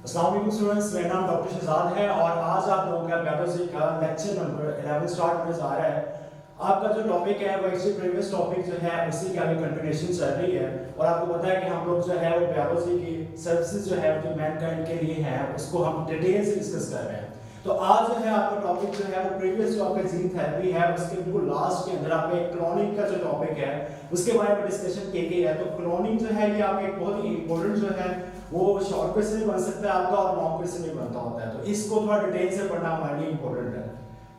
अस्सलाम वालेकुम स्टूडेंट्स, मेरा नाम डॉक्टर शहजाद है और आज आप लोगों का बायोलॉजी का लेक्चर नंबर 11 स्टार्ट होने जा रहा है। आपका जो टॉपिक है वो एक्चुअली प्रीवियस टॉपिक जो है उसी की आगे कंटिन्यूएशन चल रही है और आपको पता है कि हम लोग जो है वो बायोलॉजी की सर्विसेज जो है जो मैनकाइंड के लिए है उसको हम डिटेल से डिस्कस कर रहे हैं। तो आज जो है आपका टॉपिक जो है वो प्रीवियस जो आपका जीन थेरेपी है उसके बिल्कुल लास्ट के अंदर आपका एक क्लोनिंग का जो टॉपिक है उसके बारे में डिस्कशन की गई है। तो क्लोनिंग जो है ये आपका एक बहुत ही इंपॉर्टेंट जो है वो शॉर्ट क्वेश्चन भी बन सकता है आपका और लॉन्ग क्वेश्चन भी बनता होता है, तो इसको थोड़ा डिटेल से पढ़ना हमारे लिए इंपॉर्टेंट है।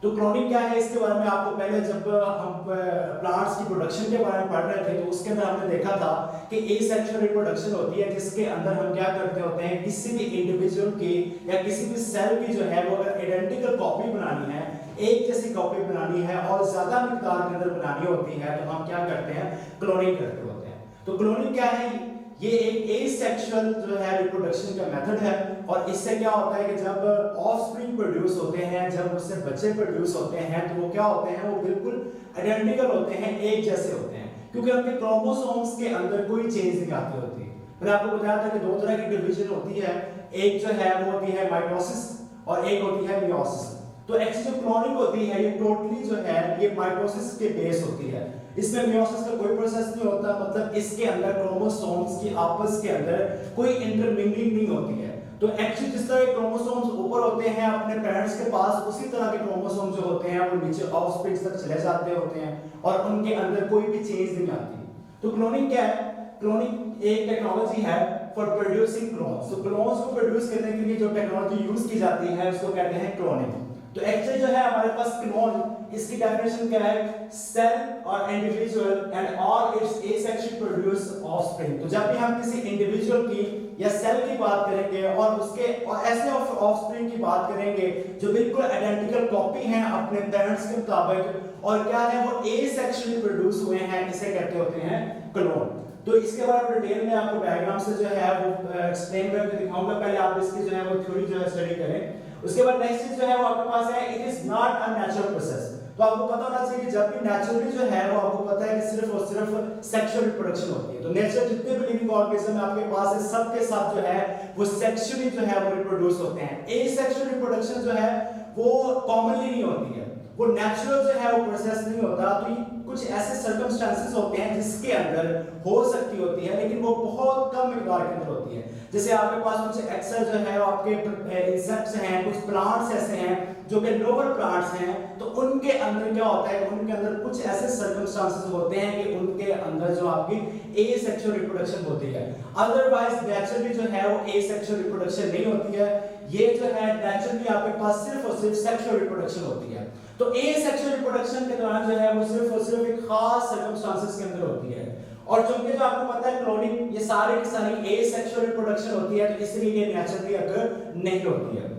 तो क्लोनिंग क्या है इसके बारे में आपको पहले जब हम प्लांट्स की प्रोडक्शन के बारे में पढ़ रहे थे तो उसके अंदर हमने देखा था कि एसेक्सुअल रिप्रोडक्शन होती है जिसके अंदर हम क्या करते होते हैं किसी भी इंडिविजुअल की या किसी भी सेल की जो है वो अगर आइडेंटिकल कॉपी बनानी है, एक जैसी कॉपी बनानी है और ज्यादा मिकदार के अंदर बनानी होती है तो हम क्या करते हैं क्लोनिंग करते होते हैं। तो क्लोनिंग क्या है? ये एक एसेक्सुअल जो है रिप्रोडक्शन का मेथड है और इससे क्या होता है कि जब ऑफस्प्रिंग प्रोड्यूस होते हैं, जब उससे बच्चे प्रोड्यूस होते हैं तो वो क्या होते हैं, वो बिल्कुल आइडेंटिकल होते हैं, एक जैसे होते हैं क्योंकि उनके क्रोमोसोम्स के अंदर कोई चेंज नहीं आती होती। मैंने आपको बताया था कि दो तरह की डिवीजन होती है, एक जो है वो होती है माइटोसिस और एक होती है मियोसिस। तो एक्चुअली जो क्लोनिंग होती है ये टोटली जो है ये माइटोसिस के बेस होती है, इसमें मियोसिस का कोई प्रोसेस नहीं होता, मतलब इसके अंदर क्रोमोसोम्स की आपस के अंदर कोई इंटरमिंगलिंग नहीं होती है। तो एक्चुअली जिस तरह के क्रोमोसोम्स ऊपर होते हैं अपने पेरेंट्स के पास, उसी तरह के क्रोमोसोम जो होते हैं वो नीचे ऑफस्प्रिंग तक चले जाते होते हैं और उनके अंदर कोई भी चेंज नहीं आती। तो क्लोनिंग क्या है? क्लोनिंग एक टेक्नोलॉजी है फॉर प्रोड्यूसिंग क्लोन्स। तो क्लोन्स को प्रोड्यूस करने के लिए जो टेक्नोलॉजी यूज की जाती है उसको कहते हैं क्लोनिंग। तो एक्चुअली जो है हमारे पास क्लोन, इसकी डेफिनेशन क्या है? सेल और individual and all it's asexually produce offspring. तो जब भी हम किसी इंडिविजुअल की या सेल की बात करेंगे और उसके और ऐसे ऑफस्प्रिंग की बात करेंगे जो बिल्कुल आइडेंटिकल कॉपी हैं अपने पेरेंट्स के मुताबिक और क्या है वो एसेक्सुअली प्रोड्यूस हुए हैं, इसे कहते होते हैं क्लोन। तो इसके बारे में डिटेल में आपको डायग्राम से जो है वो एक्सप्लेन करके दिखाऊंगा। पहले आप इसकी जो है वो थ्योरी जो है स्टडी करें। उसके बाद नेक्स्ट चीज जो है वो आपके पास है it is not a natural process. तो आपको पता होना चाहिए कि जब भी नेचुरली जो है वो आपको पता है कि सिर्फ और सिर्फ सेक्सुअल रिप्रोडक्शन होती है। तो नेचुरल जितने भी लिविंग ऑर्गेनिज्म आपके पास है सब के साथ जो है वो सेक्सुअली जो है वो रिप्रोड्यूस होते हैं। एसेक्सुअल रिप्रोडक्शन जो है वो कॉमनली नहीं होती है, वो नेचुरल जो है वो प्रोसेस नहीं होता। तो कुछ ऐसे सर्कमस्टेंसेस होते हैं जिसके अंदर हो सकती होती है लेकिन वो बहुत कम मिकदार के अंदर होती है। जैसे आपके पास कुछ एक्सेल जो है आपके इंसेक्ट्स हैं, कुछ प्लांट्स ऐसे हैं जो कि लोअर प्लांट्स हैं, तो उनके अंदर क्या होता है, उनके अंदर कुछ ऐसे सर्कमस्टेंसेस होते हैं कि उनके अंदर जो आपकी एसेक्सुअल रिप्रोडक्शन होती है। अदरवाइज नेचुरली जो है वो एसेक्सुअल रिप्रोडक्शन नहीं होती है। ये जो है नेचुरली आपके पास सिर्फ और सिर्फ सेक्सुअल रिप्रोडक्शन होती है। तो एसेक्सुअल रिप्रोडक्शन के दौरान जो है वो सिर्फ और सिर्फ एक खास सर्कमस्टेंसेस के अंदर होती है और चूंकि जो आपको पता है क्लोनिंग ये सारी की सारी एसेक्सुअल रिप्रोडक्शन होती है तो इसलिए ये नेचुरली अगर नहीं होती है।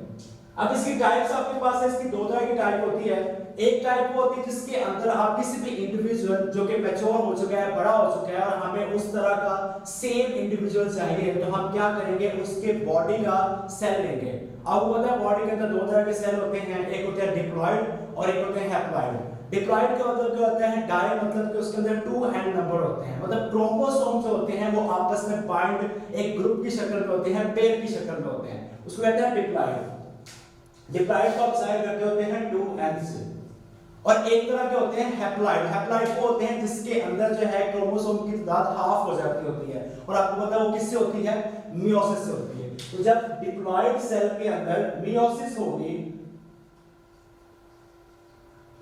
अब इसकी टाइप्स आपके पास है, इसकी दो तरह की टाइप होती है। एक टाइप वो होती है जिसके अंदर आप किसी भी इंडिविजुअल जो कि मैच्योर हो चुका है, बड़ा हो चुका है और हमें उस तरह का सेम इंडिविजुअल चाहिए तो हम क्या करेंगे, उसके बॉडी का सेल लेंगे। अब वो पता है बॉडी के अंदर दो तरह के सेल होते हैं, एक होते हैं डिप्लॉइड और एक होते हैं हैप्लॉइड। डिप्लॉइड का मतलब क्या होता है, डाई मतलब कि उसके अंदर 2 एंड नंबर होते हैं, मतलब क्रोमोसोम्स जो होते हैं वो आपस में बाइंड एक ग्रुप की शक्ल में होते हैं, पेयर की शक्ल में होते हैं, उसको कहते हैं डिप्लॉइड। डिप्लॉइड को आप साइड करते होते हैं 2 एंड से। और एक तरह के होते हैं हैप्लॉइड। हैप्लॉइड वो होते हैं जिसके अंदर जो है क्रोमोसोम की तादाद हाफ हो जाती होती है और आपको पता है वो किससे होती है, मियोसिस से होती है। तो जब डिप्लॉइड सेल के अंदर मियोसिस होगी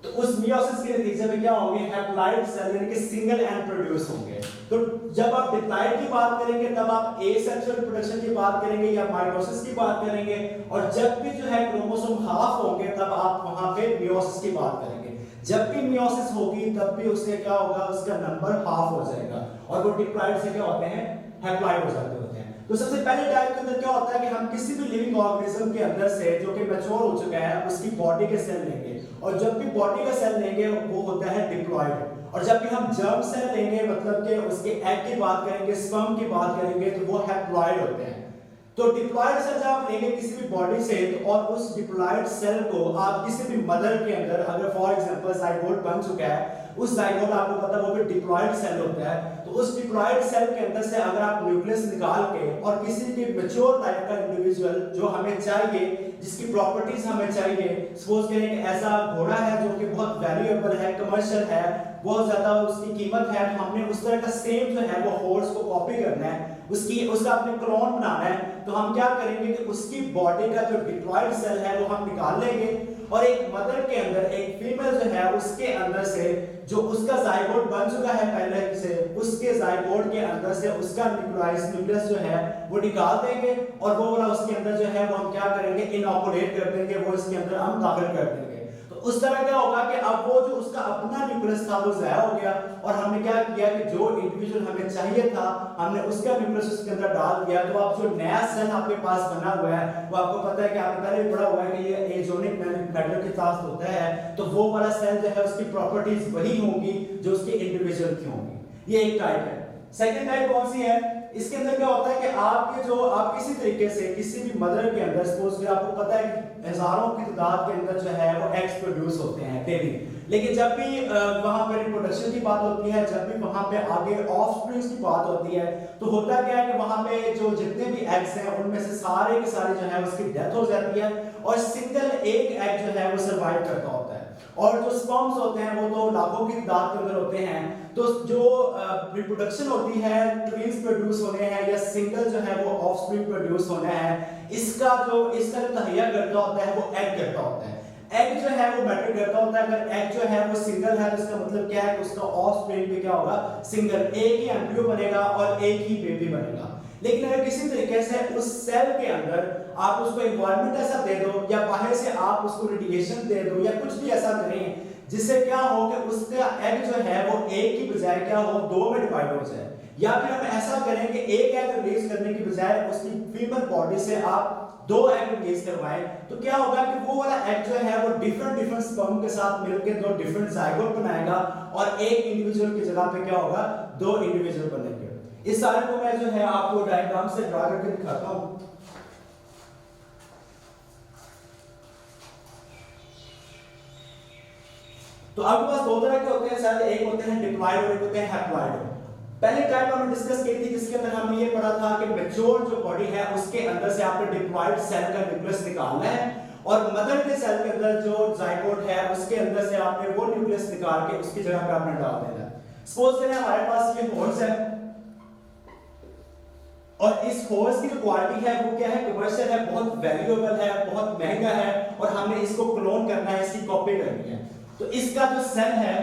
तो उस मियोसिस के नतीजे में क्या होंगे, हैप्लॉइड सेल यानी कि सिंगल एंड प्रोड्यूस होंगे। तो जब आप डिप्लॉइड की बात करेंगे तब आप एसेक्सुअल रिप्रोडक्शन की बात करेंगे या माइटोसिस की बात करेंगे और जब भी जो है क्रोमोसोम हाफ होंगे तब आप वहां पे मियोसिस की बात करेंगे। जब भी मियोसिस होगी तब भी उससे क्या होगा, उसका नंबर हाफ हो जाएगा और वो डिप्लॉइड से क्या होते हैं, हैप्लॉइड हो जाते होते हैं। तो सबसे पहले टाइप के अंदर क्या होता है कि हम किसी भी लिविंग ऑर्गेनिज्म के अंदर से जो कि मैच्योर हो चुका है उसकी बॉडी के सेल लेंगे और जब भी बॉडी का सेल लेंगे वो होता है डिप्लॉइड। और जब भी हम जर्म सेल लेंगे मतलब कि उसके एग की बात करेंगे, स्पर्म की बात करेंगे तो वो हैप्लॉइड होते हैं। तो डिप्लॉयड सेल जब आप लेंगे किसी भी बॉडी से, तो और उस डिप्लॉयड सेल को आप किसी भी मदर के अंदर, अगर फॉर एग्जांपल जाइगोट बन चुका है, उस जाइगोट आपको पता है वो भी डिप्लॉयड सेल होता है, तो उस डिप्लॉयड सेल के अंदर से अगर आप न्यूक्लियस निकाल के और किसी भी मैच्योर टाइप का इंडिविजुअल जो हमें चाहिए, जिसकी प्रॉपर्टीज हमें चाहिए, सपोज करें कि ऐसा घोड़ा है जो कि बहुत वैल्यूएबल है, कमर्शियल है, बहुत ज्यादा उसकी कीमत है, तो हमने उस तरह का सेम जो है वो हॉर्स को कॉपी करना है, उसका अपने क्लोन बनाना है, तो हम क्या करेंगे कि उसकी बॉडी का जो डिप्लॉयड सेल है वो हम निकाल लेंगे और एक मदर के अंदर एक फीमेल जो है उसके अंदर से जो उसका जाइगोट बन चुका है पहले से, उसके जाइगोट के अंदर से उसका न्यूक्लियस जो है वो निकाल देंगे और वो वाला उसके अंदर जो है वो हम क्या करेंगे, इनॉकुलेट कर देंगे, वो इसके अंदर हम दाखिल कर देंगे। तो उस तरह क्या होगा कि अब वो जो उसका अपना न्यूक्लियस था वो ज़ाया हो गया और हमने क्या किया कि जो इंडिविजुअल हमें चाहिए था हमने उसका न्यूक्लियस उसके अंदर डाल दिया। तो अब जो नया सेल आपके पास बना हुआ है वो आपको पता है कि आपने पहले भी पढ़ा हुआ है कि ये एजोनिक मैटर के साथ होता है, तो वो वाला सेल जो है उसकी प्रॉपर्टीज वही होंगी जो उसके इंडिविजुअल की होंगी। ये एक टाइप है। सेकंड टाइप कौन सी है, इसके अंदर क्या होता है कि आप किसी तरीके से किसी भी मदर के अंदर, सपोज कि आपको पता है कि हजारों की तादाद के अंदर जो है वो एग्स प्रोड्यूस होते हैं डेली, लेकिन जब भी वहां पे रिप्रोडक्शन की बात होती है, जब भी वहां पे आगे ऑफस्प्रिंग्स की बात होती है, तो होता क्या है कि वहां पे जो जितने भी एग्स हैं उनमें से सारे के सारे जो है उसकी डेथ हो जाती है और सिंगल एक एग जो है वो सर्वाइव करता होता है। और जो स्पर्म्स होते हैं वो तो लाखों की तादाद के अंदर होते हैं, तो जो रिप्रोडक्शन होती है, ट्विंस प्रोड्यूस होने हैं या सिंगल जो है वो ऑफस्प्रिंग प्रोड्यूस होने हैं, इसका जो तहैया करता होता है वो एग करता होता है। एग जो है वो मैटर करता होता है। अगर एग जो है वो सिंगल है तो इसका मतलब क्या है कि उसका ऑफस्प्रिंग भी क्या होगा, सिंगल, एक ही एम्ब्रियो बनेगा और एक ही बेबी बनेगा। लेकिन अगर किसी तरीके से उस सेल के अंदर आप उसको एनवायरनमेंट ऐसा दे दो या बाहर से आप उसको रेडिएशन दे दो या कुछ भी ऐसा करें जिससे क्या हो कि उसका एग जो है वो एक की बजाय क्या हो, दो में डिवाइड हो जाए, या फिर हम ऐसा करें कि एक एग रिलीज करने की बजाय उसकी फीमेल बॉडी से आप दो एग रिलीज करवाएं, तो क्या होगा कि वो वाला एग जो है वो डिफरेंट स्पर्म के साथ मिलकर दो डिफरेंट जाइगोट बनाएगा और एक इंडिविजुअल की जगह पे क्या होगा, दो इंडिविजुअल बनेंगे। इस सारे को मैं जो है आपको डायग्राम से ड्रा करके दिखाता हूं। तो आपके पास दो तरह के होते हैं शायद, एक होते हैं डिप्लॉयड और एक होते हैं हैप्लॉयड। पहले टाइप हमने डिस्कस की थी जिसके अंदर हमने ये पढ़ा था कि मैच्योर जो बॉडी है उसके अंदर से आपको डिप्लॉयड सेल का न्यूक्लियस निकालना है और मदर के सेल के अंदर जो जाइगोट है उसके अंदर से आपने वो न्यूक्लियस निकाल के उसकी जगह पे आपने डाल देना है। सपोज करें हमारे पास ये हॉर्स है और इस हॉर्स की जो क्वालिटी है वो क्या है, कमर्शियल है, बहुत वैल्यूएबल है, बहुत महंगा है और हमने इसको क्लोन करना है, इसकी कॉपी करनी है। तो इसका जो सेल है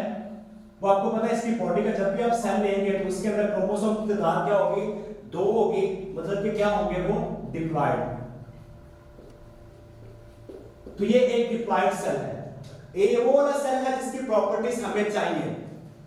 वो आपको पता है इसकी बॉडी का, जब भी आप सेल लेंगे तो उसके अंदर क्रोमोसोम की तादाद क्या होगी, 2 होगी, मतलब कि क्या होंगे वो डिप्लॉयड। तो ये एक डिप्लॉयड सेल है, ये वो वाला सेल है जिसकी प्रॉपर्टीज हमें चाहिए।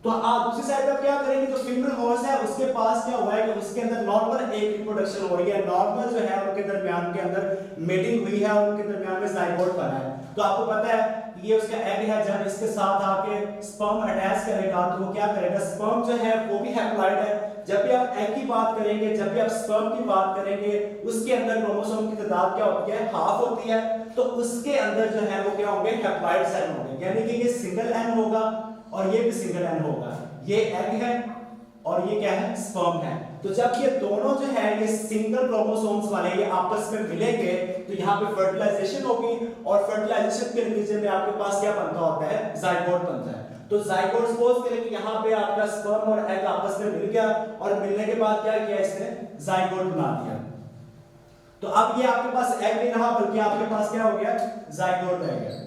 तो आप दूसरी साइड पर क्या करेंगे, जो फीमेल हॉर्स है उसके पास क्या हुआ है कि उसके अंदर नॉर्मल एक रिप्रोडक्शन हो रही है, नॉर्मल जो है उनके दरमियान के अंदर मेटिंग हुई है और उनके दरमियान में जाइगोट बना है। तो आपको पता है ये उसका एग है, जब इसके साथ आके स्पर्म अटैच करेगा तो वो क्या करेगा, स्पर्म जो है वो भी हैप्लॉयड है। जब भी आप एग की बात करेंगे, जब भी आप स्पर्म की बात करेंगे, उसके अंदर क्रोमोसोम की तादाद क्या होती है, हाफ होती है, तो उसके अंदर जो है वो क्या होंगे, हैप्लॉयड सेल होंगे, यानी कि ये सिंगल एन होगा और ये भी सिंगल एन होगा। ये एग है और ये क्या है, स्पर्म है। तो जब ये दोनों जो है ये सिंगल क्रोमोसोम्स वाले ये आपस में मिलेंगे तो यहाँ पे फर्टिलाइजेशन होगी और फर्टिलाइजेशन के नतीजे में आपके पास क्या बनता होता है, जाइगोट बनता है। तो जाइगोट सपोज करें कि यहाँ पे आपका स्पर्म और एग आपस में मिल गया और मिलने के बाद क्या किया इसने, जाइगोट बना दिया। तो अब ये आपके पास एग नहीं रहा बल्कि आपके पास क्या हो गया, जाइगोट रह गया।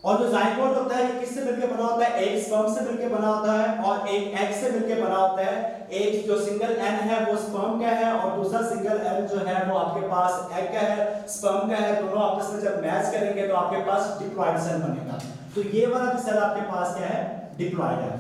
और जो जाइगोट होता है ये किससे मिलकर बना होता है, एक स्पर्म से मिलकर बना होता है और एक एग से मिलकर बना होता है। एक जो सिंगल एन है वो स्पर्म का है और दूसरा सिंगल एन जो है वो आपके पास एग का है, स्पर्म का है। दोनों आपस में जब मैच करेंगे तो आपके पास डिप्लॉयड सेल बनेगा। तो ये वाला भी सेल आपके पास क्या है, डिप्लॉयड है।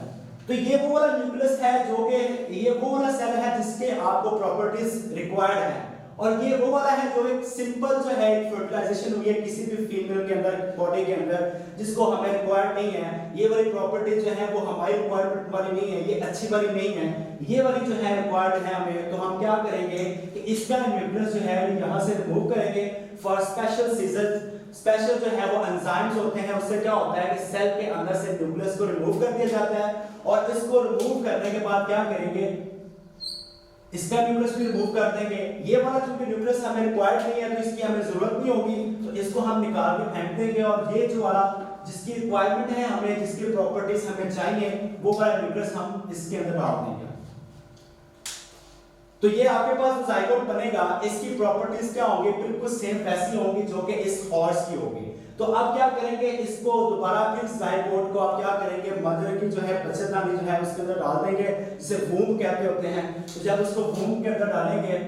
तो ये वो वाला न्यूक्लियस है जो कि ये वो वाला सेल है जिसके आपको प्रॉपर्टीज रिक्वायर्ड है और ये वो वाला है जो एक सिंपल जो है एक फर्टिलाइजेशन हुई है किसी भी फीमेल के अंदर, बॉडी के अंदर, जिसको हमें रिक्वायर्ड नहीं है। ये वाली प्रॉपर्टी जो है वो हमारी रिक्वायरमेंट वाली नहीं है, ये अच्छी वाली नहीं है, ये वाली जो है रिक्वायर्ड है हमें। तो हम क्या करेंगे कि इसका न्यूक्लियस जो है यहाँ से रिमूव करेंगे फॉर स्पेशल सीजन। स्पेशल जो है वो एंजाइम्स होते हैं, उससे क्या होता है कि सेल के अंदर से न्यूक्लियस को रिमूव कर दिया जाता है, और इसको रिमूव करने के बाद क्या करेंगे, इसका न्यूक्लियस भी रिमूव कर देंगे। ये वाला चूंकि न्यूक्लियस हमें रिक्वायर्ड नहीं है तो इसकी हमें जरूरत नहीं होगी, तो इसको हम निकाल के फेंक देंगे, और ये जो वाला जिसकी रिक्वायरमेंट है हमें, जिसकी प्रॉपर्टीज हमें चाहिए, वो वाला न्यूक्लियस हम इसके अंदर डाल देंगे। तो ये आपके पास जो जाइगोट बनेगा इसकी प्रॉपर्टीज क्या होंगी, बिल्कुल सेम वैसी होंगी जो कि इस हॉर्स की होगी। तो अब क्या करेंगे, इसको दोबारा फिर जाइगोट को आप क्या करेंगे, मदर की जो है बच्चेदानी जो है उसके अंदर डाल देंगे, जिसे वूम्ब कहते होते हैं। तो जब उसको वूम्ब के अंदर डालेंगे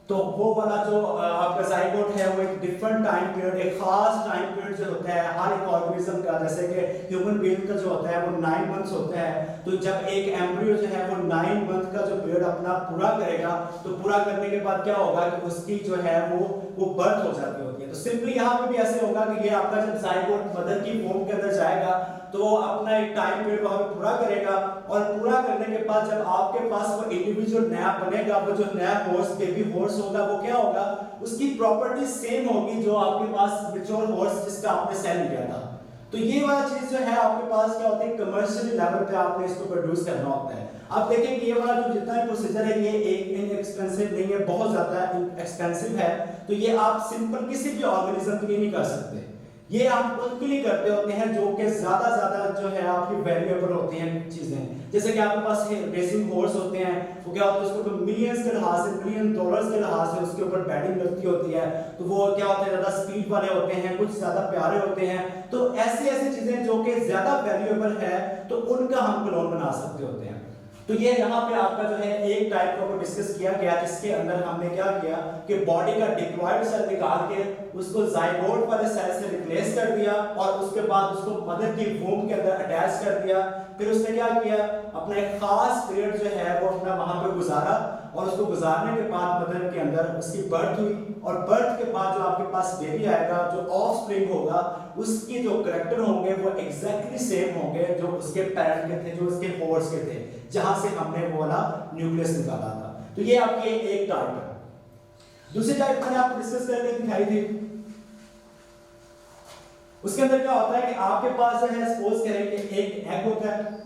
तो वो वाला जो आपका जाइगोट है वो एक डिफरेंट टाइम पीरियड, एक खास टाइम पीरियड जो होता है हर एक ऑर्गेनिज्म का, जैसे कि ह्यूमन बीइंग का जो होता है वो 9 मंथ्स होता है। तो जब एक एम्ब्रियो जो है वो 9 मंथ का जो पीरियड अपना पूरा करेगा, तो पूरा करने के बाद क्या होगा कि उसकी जो है वो बर्थ हो जाती होती है। तो सिंपली यहाँ पे भी ऐसे होगा कि ये आपका जब जाइगोट मदर की वूम्ब के अंदर जाएगा तो वो अपना एक टाइम पीरियड वहां पे पूरा करेगा, और पूरा करने के बाद जब आपके पास वो इंडिविजुअल नया बनेगा, वो जो नया हॉर्स बेबी हॉर्स होगा, वो क्या होगा, उसकी प्रॉपर्टी सेम होगी जो आपके पास मैच्योर हॉर्स जिसका आपने सेल लिया था। तो ये वाला चीज जो है आपके पास क्या होता है, कमर्शियल लेवल पे आपने इसको प्रोड्यूस करना होता है। अब देखें कि ये वाला जो जितना प्रोसीजर है ये एक इनएक्सपेंसिव नहीं है, बहुत ज्यादा एक्सपेंसिव है। तो ये आप सिंपल किसी भी ऑर्गेनिज्म के लिए नहीं कर सकते, ये आप उनके लिए करते होते हैं जो कि ज्यादा जो है आपकी वैल्यूएबल होती हैं चीजें। जैसे कि आपके पास रेसिंग हॉर्स होते हैं, वो क्या होता है, उसको मिलियंस के लिहाज से, मिलियन डॉलर्स के लिहाज से उसके ऊपर बैटिंग लगती होती है, तो वो क्या होते हैं, ज्यादा स्पीड वाले होते हैं, कुछ ज्यादा प्यारे होते हैं। तो ऐसी चीजें जो कि ज्यादा वैल्यूएबल है तो उनका हम क्लोन बना सकते होते हैं। तो ये यहाँ पे आपका जो है एक टाइप का डिस्कस किया गया, जिसके अंदर हमने क्या किया कि बॉडी का डिप्लॉयड सेल निकाल के उसको जाइगोट वाले सेल से रिप्लेस कर दिया, और उसके बाद उसको मदर की वूम्ब के अंदर अटैच कर दिया। फिर उसने क्या किया, अपना एक खास पीरियड जो है वो अपना वहां पे गुजारा, और उसको गुजारने के बाद मदर के अंदर उसकी बर्थ हुई, और बर्थ के बाद जो आपके पास बेबी आएगा, जो ऑफस्प्रिंग होगा, उसके जो करैक्टर होंगे वो एग्जैक्टली सेम होंगे जो उसके पेरेंट के थे, जो उसके हॉर्स के थे, जहां से हमने वो वाला न्यूक्लियस निकाला था। तो ये आपकी एक टाइप है। दूसरी टाइप मैंने आपको डिस्कस करके दिखाई थी, उसके अंदर क्या होता है कि आपके पास जो है सपोज करें कि एक एग होता है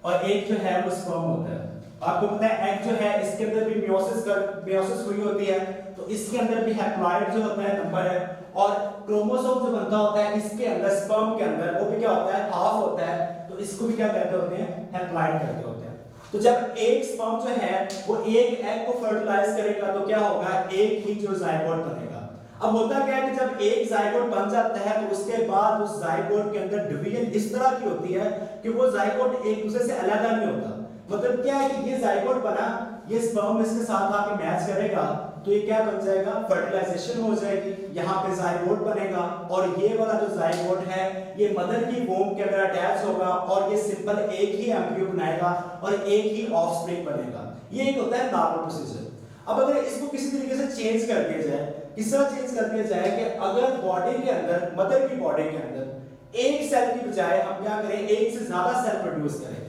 और एक जो है वो स्पर्म होता है। आपको पता है एग जो है इसके अंदर भी मियोसिस हुई होती है, तो इसके अंदर भी हैप्लॉइड जो होता है नंबर है, और क्रोमोसोम जो बनता होता है इसके अंदर स्पर्म के अंदर वो भी क्या होता है, हाफ होता है, तो इसको भी क्या कहते होते हैं, हैप्लॉइड कहते होते हैं। तो जब एक स्पर्म जो है वो एक एग को फर्टिलाइज करेगा तो क्या होगा, एक ही जो जाइगोट बनेगा। अब होता क्या है कि जब एक जाइगोट बन जाता है तो उसके बाद उस जाइगोट के अंदर डिवीजन इस तरह की होती है कि वो जाइगोट एक दूसरे से अलग नहीं होता। मतलब क्या है कि ये जाइगोट बना, ये स्पर्म इसके साथ आके मैच करेगा तो ये क्या बन जाएगा, फर्टिलाइजेशन हो जाएगी, यहाँ पे जाइगोट बनेगा, और ये वाला जो जाइगोट है ये मदर की वोम के अंदर अटैच होगा, और ये सिंपल एक ही एम्ब्रियो बनाएगा और एक ही ऑफस्प्रिंग बनेगा। ये एक होता है नॉर्मल प्रोसीजर। अब अगर इसको किसी तरीके से चेंज कर दिया जाए, किस तरह चेंज कर दिया जाए कि अगर बॉडी के अंदर, मदर की बॉडी के अंदर एक सेल की बजाय हम क्या करें, एक से ज्यादा सेल प्रोड्यूस करें।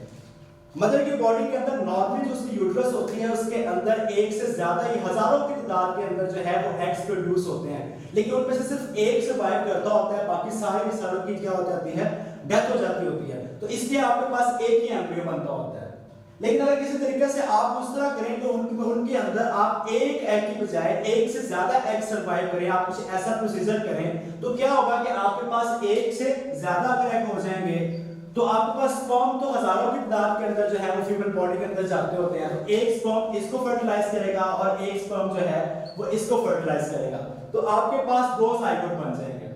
मदर की बॉडी के अंदर नॉर्मली जो उसकी यूट्रस होती है उसके अंदर एक से ज्यादा ही हजारों की तादाद के अंदर जो है वो एग्स प्रोड्यूस होते हैं, लेकिन उनमें से सिर्फ एक सर्वाइव करता होता है, बाकी सारे की सारों की क्या हो जाती है, डेथ हो जाती होती है। तो इसलिए आपके पास एक ही एम्ब्रियो बनता होता है। लेकिन अगर किसी तरीके से आप उस तरह करें तो उनके अंदर आप एक एग की बजाय एक से ज्यादा एग सर्वाइव करें, आप कुछ ऐसा प्रोसीजर करें, तो क्या होगा कि आपके पास एक से ज्यादा अगर एग हो जाएंगे तो आपके पास स्पर्म तो हजारों की तादाद के अंदर जो है वो फीमेल बॉडी के अंदर जाते होते हैं। तो एक स्पर्म इसको फर्टिलाइज करेगा और एक स्पर्म जो है वो इसको फर्टिलाइज करेगा, तो आपके पास दो जाइगोट बन जाएंगे।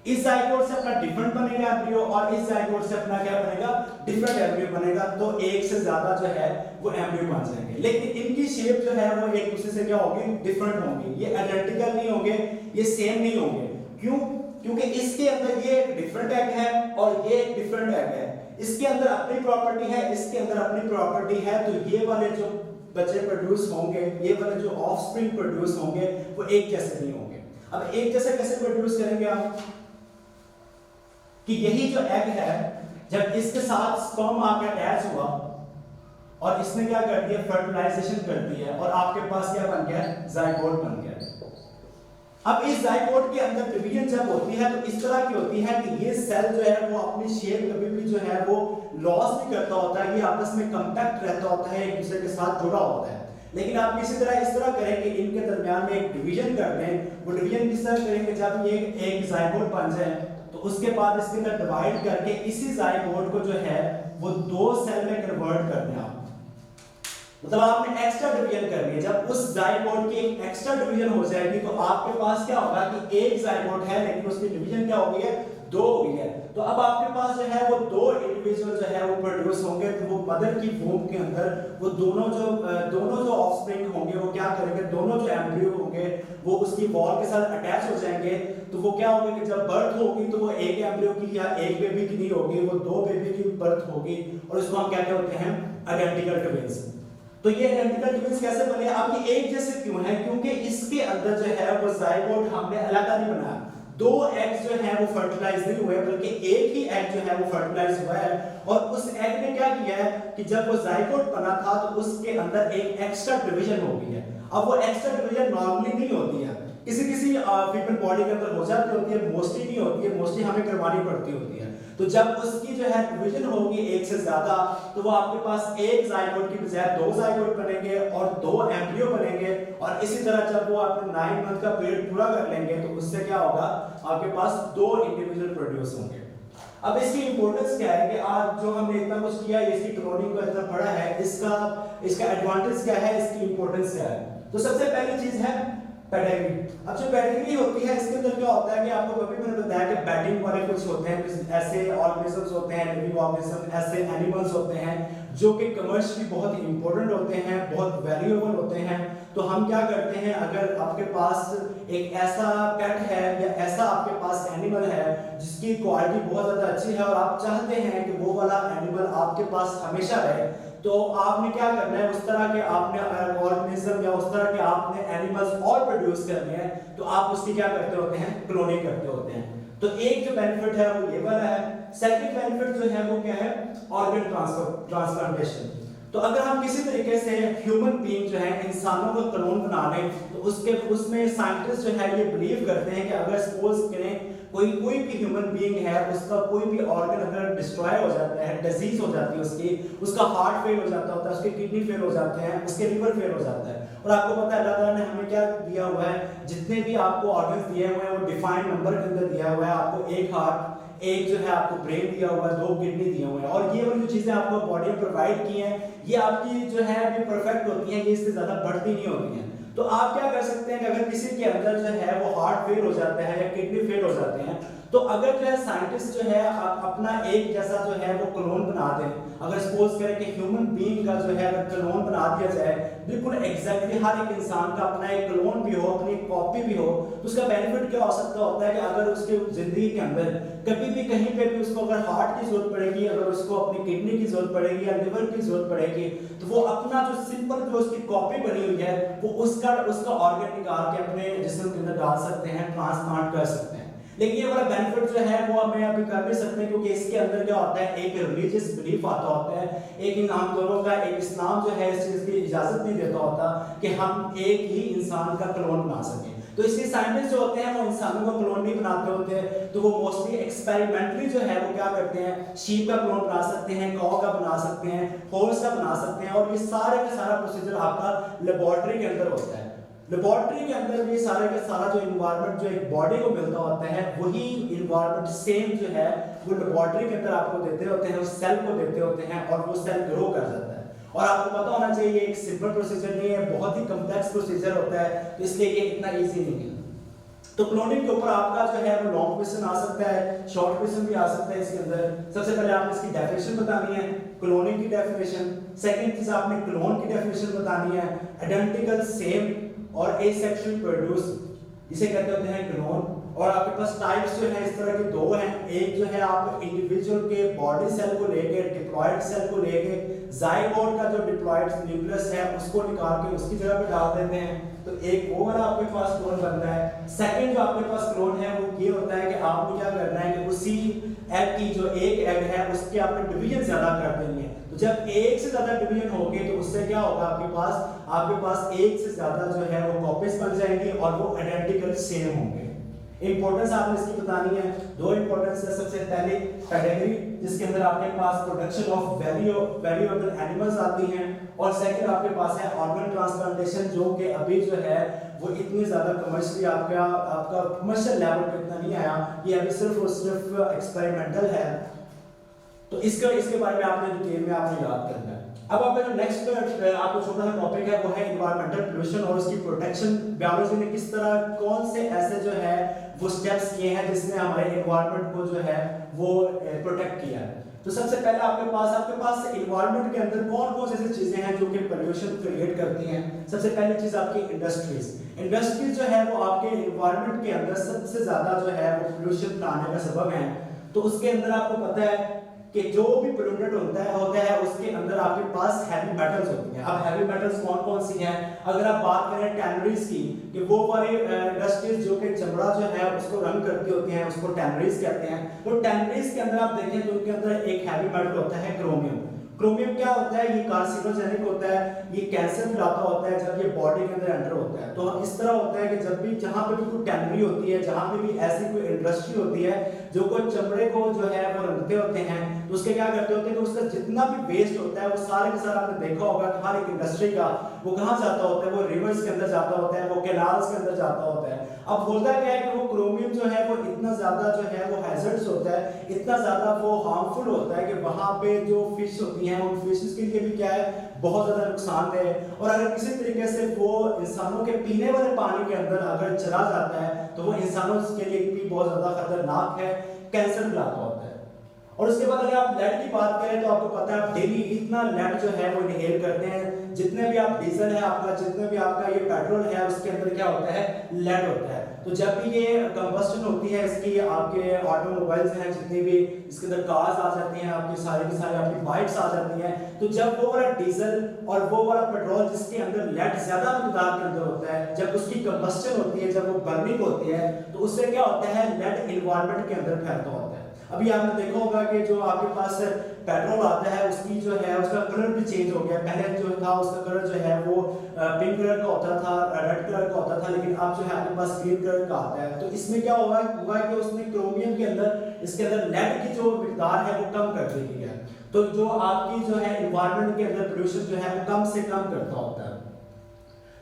इस जाइगोट से अपना डिफरेंट बनेगा एम्ब्रियो, और इस जाइगोट से अपना क्या बनेगा, डिफरेंट एम्ब्रियो बनेगा। तो एक से ज्यादा जो है वो एम्ब्रियो बन जाएंगे, लेकिन इनकी शेप जो है वो एक दूसरे से क्या होगी, डिफरेंट होंगी। ये आइडेंटिकल नहीं होंगे, ये सेम नहीं होंगे। क्यों? क्योंकि इसके अंदर ये एक डिफरेंट एग है और ये एक डिफरेंट एग है। इसके अंदर अपनी प्रॉपर्टी है, इसके अंदर अपनी प्रॉपर्टी है। तो ये वाले जो बच्चे प्रोड्यूस होंगे, ये वाले जो ऑफस्प्रिंग प्रोड्यूस होंगे वो एक जैसे नहीं होंगे। अब एक जैसे कैसे प्रोड्यूस करेंगे आप, कि यही जो एग है जब इसके साथ स्पर्म आकर अटैच हुआ और इसने क्या कर दिया, फर्टिलाइजेशन कर दिया और आपके पास क्या बन गया, जाइगोट बन गया। अब इस जाइगोट के अंदर डिवीजन जब होती है तो इस तरह की होती है कि ये सेल जो है वो अपनी शेप कभी भी जो है वो लॉस नहीं करता होता है, ये आपस में कंपैक्ट रहता होता है, एक दूसरे के साथ जुड़ा होता है। लेकिन आप किसी तरह इस तरह करें कि इनके दरमियान में एक डिवीजन कर दें। वो डिवीजन किस तरह करेंगे, जब ये एक जाइगोट बन जाए तो उसके बाद इसके अंदर डिवाइड करके इसी जाइगोट को जो है वो 2 सेल में कन्वर्ट कर दें आप। मतलब आपने एक्स्ट्रा डिवीजन कर लिया। जब उस जाइगोट की एक एक्स्ट्रा डिवीजन हो जाएगी तो आपके पास क्या होगा कि एक जाइगोट है लेकिन उसकी डिवीजन क्या हो गई है, 2 हो गई है। तो अब आपके पास जो है वो 2 इंडिविजुअल जो है वो प्रोड्यूस होंगे। तो वो मदर की वूम्ब के अंदर वो दोनों जो ऑफस्प्रिंग होंगे वो क्या करेंगे, दोनों जो एम्ब्रियो होंगे वो उसकी वॉल के साथ अटैच हो जाएंगे। तो वो क्या होगा कि जब बर्थ होगी तो वो एक एम्ब्रियो की या एक बेबी की नहीं होगी, वो 2 बेबी की बर्थ होगी और उसको हम क्या कहते हैं, आइडेंटिकल ट्विंस। तो ये आइडेंटिकल ट्विंस कैसे बने, अब ये एक जैसे क्यों है, क्योंकि इसके अंदर जो है वो जाइगोट हमने अलग नहीं बनाया। 2 एग्स जो है वो फर्टिलाइज नहीं हुए बल्कि एक ही एग जो है वो फर्टिलाइज हुआ है। और उस एग ने क्या किया है कि जब वो जाइगोट बना था तो उसके अंदर एक एक्स्ट्रा डिवीजन हो गई है। अब वो एक्स्ट्रा डिवीजन नॉर्मली नहीं होती है, किसी फीमेल बॉडी के अंदर हो जाती होती है, मोस्टली नहीं होती है, मोस्टली हमें करवानी पड़ती होती है। तो जब उसकी जो है डिवीजन होगी एक से ज्यादा तो वो आपके पास एक जाइगोट की बजाय 2 जाइगोट बनेंगे और 2 एम्ब्रियो बनेंगे। और इसी तरह जब वो अपने 9 मंथ का पीरियड पूरा कर लेंगे तो उससे क्या होगा, आपके पास 2 इंडिविजुअल प्रोड्यूस होंगे। अब इसकी इंपॉर्टेंस क्या है कि आज जो हमने इतना कुछ किया, इसकी क्लोनिंग को इतना पढ़ा है, इसका एडवांटेज क्या है, इसकी इंपॉर्टेंस क्या है। तो सबसे पहली चीज है पेडिग्री। अब जो पेडिग्री होती है इसके अंदर क्या होता है कि आपको कभी मैंने बताया कि बैटिंग वाले कुछ होते हैं, कुछ ऐसे ऑर्गेनिजम्स होते हैं, लिविंग ऑर्गेनिज्म, ऐसे एनिमल्स होते हैं जो कि कमर्शियली बहुत इंपॉर्टेंट होते हैं, बहुत वैल्यूएबल होते हैं। तो हम क्या करते हैं, अगर आपके पास एक ऐसा पेट है या ऐसा आपके पास एनिमल है जिसकी क्वालिटी बहुत ज्यादा अच्छी है और आप चाहते हैं कि वो वाला एनिमल आपके पास हमेशा रहे, तो आपने क्या करना है, उस तरह के आपने ऑर्गेनिज्म या उस तरह के आपने एनिमल्स और प्रोड्यूस करने हैं तो आप उसकी क्या करते होते हैं, क्लोनिंग करते होते हैं। तो एक जो बेनिफिट है वो ये वाला है। सेकंड बेनिफिट जो है वो क्या है, ऑर्गन ट्रांसप्लांटेशन। तो अगर हम किसी तरीके से ह्यूमन बीइंग जो है इंसानों को क्लोन बना लें तो उसमें साइंटिस्ट जो है ये बिलीव करते हैं कि अगर सपोज करें कोई भी ह्यूमन बीइंग है, उसका कोई भी ऑर्गन अगर डिस्ट्रॉय हो जाता है, डिजीज हो जाती है उसका हार्ट फेल हो जाता होता है, उसके किडनी फेल हो जाते हैं, उसके लिवर फेल हो जाता है। और आपको पता है अल्लाह ताला ने हमें क्या दिया हुआ है, जितने भी आपको ऑर्गन्स दिए हुए हैं वो डिफाइंड नंबर के अंदर दिया हुआ है। आपको एक हार्ट, एक जो है आपको ब्रेन दिया हुआ है, 2 किडनी दिए हुए हैं और ये वाली जो चीजें आपको बॉडी में प्रोवाइड की हैं ये आपकी जो है ये परफेक्ट होती हैं, ये इससे ज्यादा बढ़ती नहीं होती हैं। तो आप क्या कर सकते हैं कि अगर किसी के अंदर जो है वो हार्ट फेल हो जाता है या किडनी फेल हो जाते हैं तो अगर जो है साइंटिस्ट जो है अपना एक जैसा जो है वो क्लोन बना दें, अगर सपोज करें कि ह्यूमन बीइंग का जो है अगर क्लोन बना दिया जाए बिल्कुल एग्जैक्टली हर एक इंसान का अपना एक क्लोन भी हो, अपनी कॉपी भी हो, तो उसका बेनिफिट क्या हो सकता होता है कि अगर उसके जिंदगी के अंदर कभी भी कहीं पे भी उसको अगर हार्ट की जरूरत पड़ेगी, अगर उसको अपनी किडनी की जरूरत पड़ेगी या लिवर की जरूरत पड़ेगी तो वो अपना जो सिंपल जो उसकी कॉपी बनी हुई है वो उसका ऑर्गन निकाल के अपने जिस्म के अंदर डाल सकते हैं, ट्रांसप्लांट कर सकते हैं। लेकिन ये वाला बेनिफिट जो है वो हमें अभी कर नहीं सकते क्योंकि इसके अंदर क्या होता है, एक रिलीजियस बिलीफ आता होता है, एक हम दोनों का एक इस्लाम जो है इस चीज की इजाजत नहीं देता होता कि हम एक ही इंसान का क्लोन बना सकें। तो इसलिए साइंटिस्ट जो होते हैं वो इंसानों का क्लोन नहीं बनाते होते, तो वो मोस्टली एक्सपेरिमेंटली जो है वो क्या करते हैं, शीप का क्लोन बना सकते हैं, कौ का बना सकते हैं, हॉर्स का बना सकते हैं और ये सारे का सारा प्रोसीजर आपका लेबोरेटरी के अंदर होता है। लेबोरेटरी के अंदर भी सारे का सारा जो इन्वायरमेंट जो एक बॉडी को मिलता होता है वही इन्वायरमेंट सेम जो है वो लेबोरेटरी के अंदर आपको देते होते हैं, उस सेल को देते होते हैं और वो सेल ग्रो कर जाता है। और आपको पता होना चाहिए एक सिंपल प्रोसीजर नहीं है, बहुत ही कॉम्प्लेक्स प्रोसीजर होता है, तो इसलिए ये इतना इजी नहीं है। तो क्लोनिंग के ऊपर आपका जो है वो लॉन्ग क्वेश्चन आ सकता है, शॉर्ट क्वेश्चन भी आ सकता है इसके अंदर। सबसे पहले आपने इसकी डेफिनेशन बतानी है, क्लोनिंग की डेफिनेशन। सेकंड चीज आपने क्लोन की डेफिनेशन बतानी है, आइडेंटिकल, सेम और एसेक्सुअल प्रोड्यूस, इसे कहते होते हैं क्लोन। और आपके पास टाइप्स जो है इस तरह के दो हैं। एक जो है आप इंडिविजुअल के बॉडी सेल को लेके डिप्लॉयड सेल को लेके जाइगोट का जो डिप्लॉयड न्यूक्लियस है उसको निकाल के उसकी जगह पे डाल देते हैं, तो एक वो वाला आपके पास क्लोन बनता है। सेकंड जो आपके पास क्लोन है वो ये होता है कि आपको क्या करना है कि उसी एग की जो एक एग है उसके आपने डिवीजन ज्यादा कर देनी है। तो जब एक से ज्यादा डिवीजन होंगे तो उससे क्या होगा, आपके पास एक से ज्यादा जो है वो कॉपीज बन जाएंगी और वो आइडेंटिकल सेम होंगे। इंपॉर्टेंस आपने इसकी बतानी है, दो इंपॉर्टेंस है। सबसे पहले कैटेगरी जिसके अंदर आपके पास प्रोडक्शन ऑफ वैल्यूएबल एनिमल्स आती हैं, और सेकंड आपके पास है ऑर्गन ट्रांसप्लांटेशन जो कि अभी जो है वो इतनी ज्यादा कमर्शियली आपका कमर्शियल लेवल पे इतना नहीं आया, ये अभी सिर्फ और सिर्फ एक्सपेरिमेंटल है। तो इसके बारे में आपने डिटेल में आपने याद करना है। अब आपका जो नेक्स्ट आपको छोटा सा टॉपिक है वो है एनवायरमेंटल पोल्यूशन और उसकी प्रोटेक्शन। बायोलॉजी ने किस तरह कौन से ऐसे जो है वो स्टेप्स किए हैं जिसने हमारे एनवायरनमेंट को जो है वो प्रोटेक्ट किया है। तो सबसे पहले आपके पास एनवायरनमेंट के अंदर कौन-कौन सी ऐसी चीजें हैं जो कि पोल्यूशन क्रिएट करती हैं। सबसे पहली चीज आपकी इंडस्ट्रीज जो है वो आपके एनवायरनमेंट के अंदर सबसे ज्यादा जो है वो पोल्यूशन लाने का सबब है। तो उसके अंदर आपको पता है कि जो भी पोल्यूटेड होता है उसके अंदर आपके पास हैवी मेटल्स होती हैं। अब हैवी मेटल्स कौन-कौन सी हैं, अगर आप बात करें टैनरीज की, कि वो वाली इंडस्ट्रीज जो कि चमड़ा जो है उसको रंग करती होती हैं उसको टैनरीज कहते हैं। तो टैनरीज के अंदर आप देखें तो उनके अंदर एक हैवी मेटल होता है क्रोमियम। क्रोमियम क्या होता है, ये कार्सिनोजेनिक होता है, ये कैंसर फैलाता होता है जब ये बॉडी के अंदर एंटर होता है। तो इस तरह होता है कि जब भी जहां पे भी कोई टैनरी होती है, जहां पे भी ऐसी कोई इंडस्ट्री होती है जो कोई चमड़े को जो है वो रंगते होते हैं, तो उसके क्या करते होते हैं कि उसका जितना भी वेस्ट होता है वो सारे के सारे आपने देखा होगा कि हर एक इंडस्ट्री का वो कहां जाता होता है, वो रिवर्स के अंदर जाता होता है, वो कैनाल्स के अंदर जाता होता है। अब होता क्या है कि वो क्रोमियम जो है वो इतना ज्यादा जो है वो हैजर्ड्स होता है, इतना ज्यादा वो हार्मफुल होता है कि वहां पे जो फिश होती हैं उन फिशेस के लिए भी क्या है बहुत ज्यादा नुकसानदेह है। और अगर किसी तरीके से वो इंसानों के पीने वाले पानी के अंदर अगर चला जाता है तो वो इंसानों के लिए भी बहुत ज्यादा खतरनाक है, कैंसर फैलाता होता है। और उसके बाद अगर आप लेड की बात करें तो आपको पता है डेली इतना लेड जो है वो इनहेल करते हैं। जितने भी आप डीजल है आपका, जितने भी आपका ये पेट्रोल है उसके अंदर क्या होता है, लेड होता है। तो जब भी ये कंबस्टन होती है इसकी, आपके ऑटोमोबाइल्स हैं जितनी भी, इसके अंदर कार्स आ जाती हैं आपकी, सारी की सारी आपकी बाइक्स आ जाती हैं, तो जब वो वाला डीजल और वो वाला पेट्रोल जिसके अंदर लेड ज्यादा मिकदार के अंदर होता है, जब उसकी कंबस्टन होती है, जब वो बर्निंग होती है, तो उससे क्या होता है, लेड एनवायरनमेंट के अंदर फैलता होता है। अभी आपने देखा होगा कि जो आपके पास पेट्रोल आता है उसकी जो है उसका कलर भी चेंज हो गया। पहले जो था उसका कलर जो है वो पिंक कलर का होता था, रेड कलर का होता था, लेकिन अब जो है आपके पास ग्रीन कलर का आता है। तो इसमें क्या हुआ कि उसने क्रोमियम के अंदर, इसके अंदर लेड की जो मिकदार है वो कम कर दी गई है। तो जो आपकी जो है एनवायरनमेंट के अंदर पोल्यूशन जो है वो कम से कम करता होता है।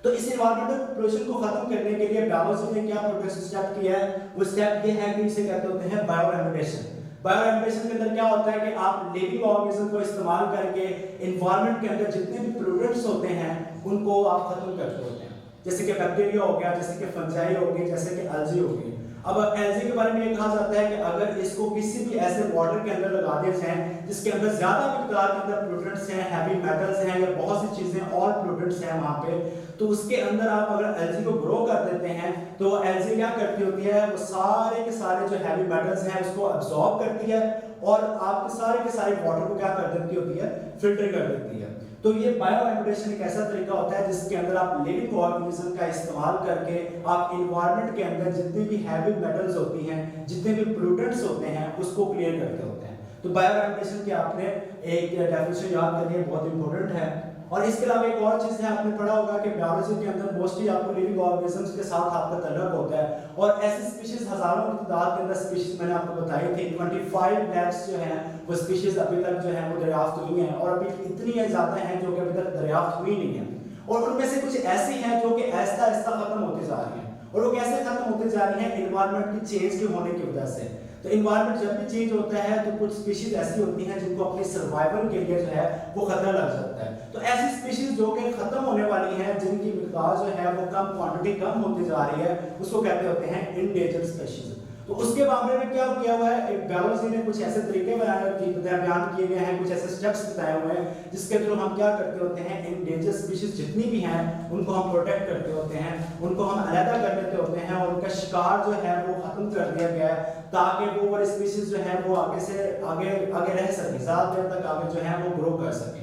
तो इस एनवायरमेंटल पोल्यूशन को खत्म करने के लिए बायोलॉजी ने क्या प्रोटेक्शन स्टेप किया है, वो स्टेप ये है कि इसे कहते होते हैं बायोरेमिडिएशन। बायोरेमिडिएशन के अंदर क्या होता है कि आप लिविंग ऑर्गेनिज्म को इस्तेमाल करके एनवायरनमेंट के अंदर जितने भी पोल्यूटेंट्स होते हैं उनको आप खत्म करते होते हैं। जैसे कि बैक्टीरिया हो गया, जैसे कि फंजाई हो गई, जैसे कि एल्गी हो गई। अब एल्गी के बारे में ये कहा जाता है कि अगर इसको किसी भी ऐसे वाटर के अंदर लगा दिया जाए जिसके अंदर ज्यादा मिकदार के अंदर पोल्यूटेंट्स हैं, हैवी मेटल्स हैं या बहुत सी चीजें और पोल्यूटेंट्स हैं वहां पे, तो उसके अंदर आप अगर एल्गी को ग्रो कर देते हैं तो एल्गी क्या करती होती है, वो सारे के सारे जो हैवी मेटल्स हैं उसको अब्सॉर्ब करती है और आपके सारे के सारे वाटर को क्या कर देती होती है, फिल्टर कर देती है। तो ये बायोरेमिडिएशन एक ऐसा तरीका होता है जिसके अंदर आप लिविंग ऑर्गेनिज्म का इस्तेमाल करके आप एनवायरनमेंट के अंदर जितनी भी हैवी मेटल्स होती हैं, जितने भी पोल्यूटेंट्स होते हैं उसको क्लियर करते होते हैं। तो बायोरेमिडिएशन की आपने एक डेफिनेशन याद करनी है, बहुत इंपॉर्टेंट है। और इसके अलावा एक और चीज है, आपने पढ़ा होगा कि बायोलॉजी के अंदर मोस्टली आपको लिविंग ऑर्गेनिजम्स के साथ आपका ताल्लुक होता है और ऐसी स्पीशीज हजारों की तादाद के अंदर स्पीशीज मैंने आपको बताई थी 25 लैक्स जो हैं वो स्पीशीज अभी तक जो है वो दरियाफ्त हुई हैं और अभी इतनी ज्यादा हैं जो कि अभी तक दरियाफ्त हुई नहीं है। और उनमें से कुछ ऐसी हैं जो कि आहिस्ता आहिस्ता खत्म होती जा रही हैं। और वो कैसे खत्म होती जा रही हैं, एनवायरनमेंट की चेंज के होने की वजह से। तो एनवायरनमेंट जब भी चेंज होता है तो कुछ स्पीशीज ऐसी होती हैं जिनको अपनी सर्वाइवल के लिए जो है वो खतरा लग जाता है। तो ऐसी स्पीशीज जो कि खत्म होने वाली हैं, जिनकी मिकदार जो है वो कम, क्वांटिटी कम होती जा रही है, उसको कहते होते हैं इंडेंजर्ड स्पीशीज। तो उसके मामले में क्या किया हुआ है, एक बायोलॉजी ने कुछ ऐसे तरीके बयान किए गए हैं, कुछ ऐसे स्टेप्स बताए हुए हैं जिसके थ्रू हम क्या करते होते हैं, एंडेंजर्ड स्पीशीज जितनी भी हैं उनको हम प्रोटेक्ट करते होते हैं, उनको हम अलग कर देते होते हैं और उनका शिकार जो है वो खत्म कर दिया गया है ताकि वो और स्पीशीज जो है वो आगे से आगे आगे रह सके, ज़्यादा देर तक आगे जो है वो ग्रो कर सके।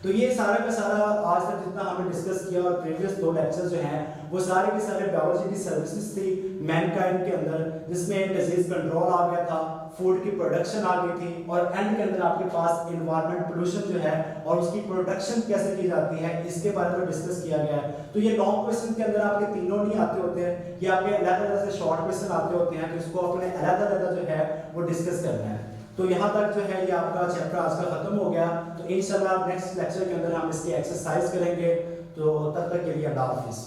तो ये सारा का सारा आज तक जितना हमने डिस्कस किया और प्रीवियस 2 लेक्चर जो हैं वो सारे के सारे बायोलॉजी की सर्विसेज थी मैनकाइंड के अंदर, जिसमें डिजीज कंट्रोल आ गया था, फूड की प्रोडक्शन आ गई थी और एंड के अंदर आपके पास एनवायरनमेंट पोल्यूशन जो है और उसकी प्रोडक्शन कैसे की जाती है इसके बारे में डिस्कस किया गया है। तो ये लॉन्ग क्वेश्चन के अंदर आपके तीनों नहीं आते होते हैं, ये आपके अलग-अलग से शॉर्ट क्वेश्चन आते होते हैं, तो इसको अपने अलग-अलग जो है वो डिस्कस करना है। तो यहाँ तक जो है ये आपका चैप्टर आज का खत्म हो गया। तो इंशाल्लाह नेक्स्ट लेक्चर के अंदर हम इसकी एक्सरसाइज करेंगे। तो तब तक के लिए अल्लाह हाफिज़।